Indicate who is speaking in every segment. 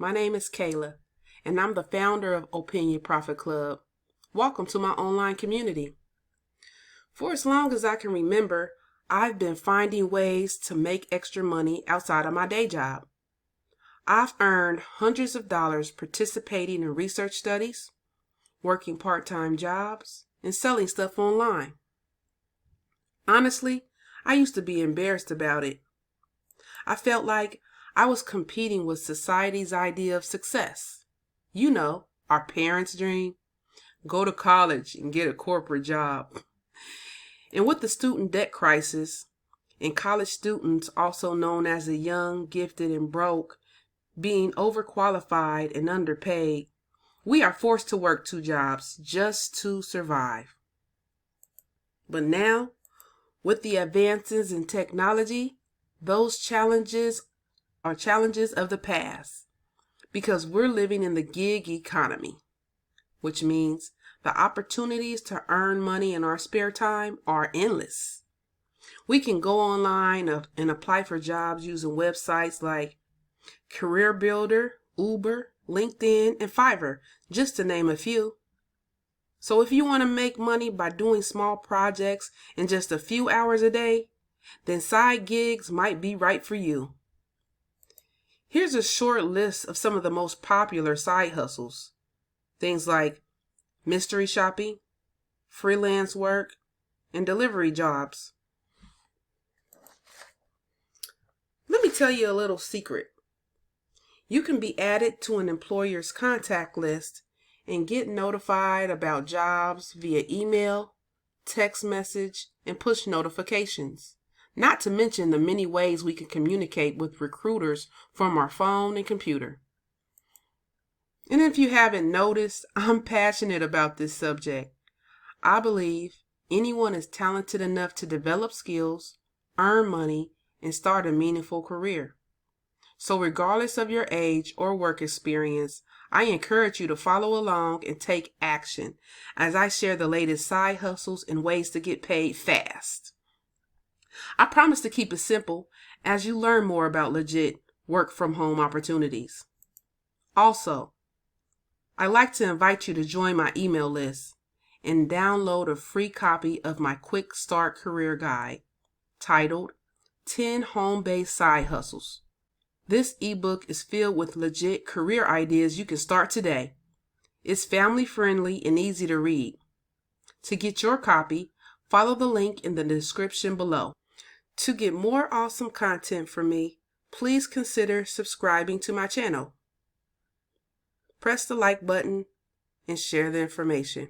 Speaker 1: My name is Kayla, and I'm the founder of Opinion Profit Club. Welcome to my online community. For as long as I can remember, I've been finding ways to make extra money outside of my day job. I've earned hundreds of dollars participating in research studies, working part-time jobs, and selling stuff online. Honestly, I used to be embarrassed about it. I felt like I was competing with society's idea of success. You know, our parents' dream. Go to college and get a corporate job. And with the student debt crisis, and college students, also known as the young, gifted, and broke, being overqualified and underpaid, we are forced to work 2 jobs just to survive. But now, with the advances in technology, those challenges are challenges of the past because we're living in the gig economy, which means the opportunities to earn money in our spare time are endless. We can go online and apply for jobs using websites like Career Builder, Uber, LinkedIn, and Fiverr, just to name a few. So if you want to make money by doing small projects in just a few hours a day, then side gigs might be right for you. Here's a short list of some of the most popular side hustles. Things like mystery shopping, freelance work, and delivery jobs. Let me tell you a little secret. You can be added to an employer's contact list and get notified about jobs via email, text message, and push notifications. Not to mention the many ways we can communicate with recruiters from our phone and computer. And if you haven't noticed, I'm passionate about this subject. I believe anyone is talented enough to develop skills, earn money, and start a meaningful career. So regardless of your age or work experience, I encourage you to follow along and take action as I share the latest side hustles and ways to get paid fast. I promise to keep it simple as you learn more about legit work from home opportunities. Also, I'd like to invite you to join my email list and download a free copy of my Quick Start Career Guide titled 10 Home-Based Side Hustles. This ebook is filled with legit career ideas you can start today. It's family friendly and easy to read. To get your copy, follow the link in the description below. To get more awesome content from me, please consider subscribing to my channel. Press the like button and share the information.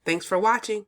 Speaker 1: Thanks for watching.